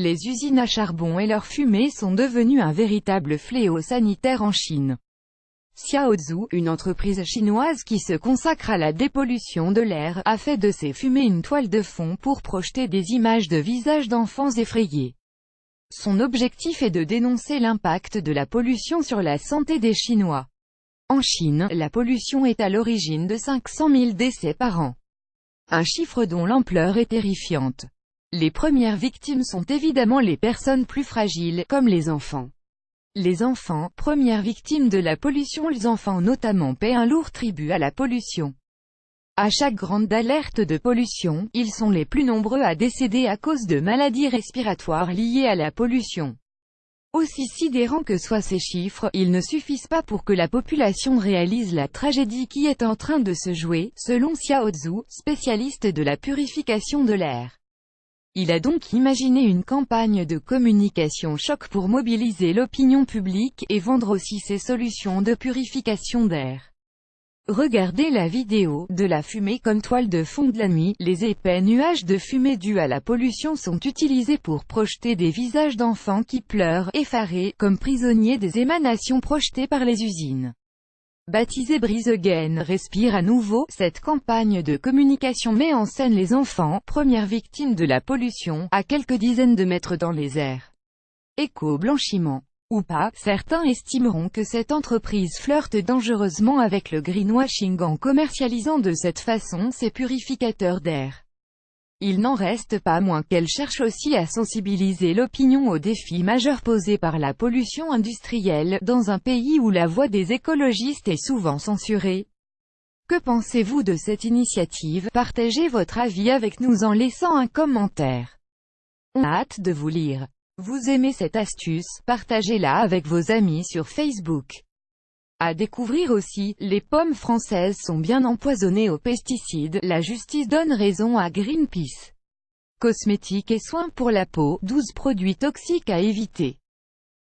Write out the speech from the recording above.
les usines à charbon et leur fumée sont devenues un véritable fléau sanitaire en Chine. Xiaozhu, une entreprise chinoise qui se consacre à la dépollution de l'air, a fait de ces fumées une toile de fond pour projeter des images de visages d'enfants effrayés. Son objectif est de dénoncer l'impact de la pollution sur la santé des Chinois. En Chine, la pollution est à l'origine de 500 000 décès par an. Un chiffre dont l'ampleur est terrifiante. Les premières victimes sont évidemment les personnes plus fragiles, comme les enfants. Les enfants, premières victimes de la pollution. Les enfants notamment paient un lourd tribut à la pollution. À chaque grande alerte de pollution, ils sont les plus nombreux à décéder à cause de maladies respiratoires liées à la pollution. Aussi sidérants que soient ces chiffres, ils ne suffisent pas pour que la population réalise la tragédie qui est en train de se jouer, selon Xiaozhu, spécialiste de la purification de l'air. Il a donc imaginé une campagne de communication choc pour mobiliser l'opinion publique, et vendre aussi ses solutions de purification d'air. Regardez la vidéo, de la fumée comme toile de fond de la nuit. Les épais nuages de fumée dus à la pollution sont utilisés pour projeter des visages d'enfants qui pleurent, effarés, comme prisonniers des émanations projetées par les usines. Baptisée Breathe Again, respire à nouveau, cette campagne de communication met en scène les enfants, premières victimes de la pollution, à quelques dizaines de mètres dans les airs. Éco-blanchiment ou pas, certains estimeront que cette entreprise flirte dangereusement avec le greenwashing en commercialisant de cette façon ses purificateurs d'air. Il n'en reste pas moins qu'elle cherche aussi à sensibiliser l'opinion aux défis majeurs posés par la pollution industrielle, dans un pays où la voix des écologistes est souvent censurée. Que pensez-vous de cette initiative? Partagez votre avis avec nous en laissant un commentaire. On a hâte de vous lire. Vous aimez cette astuce? Partagez-la avec vos amis sur Facebook. À découvrir aussi, les pommes françaises sont bien empoisonnées aux pesticides, la justice donne raison à Greenpeace. Cosmétiques et soins pour la peau, 12 produits toxiques à éviter.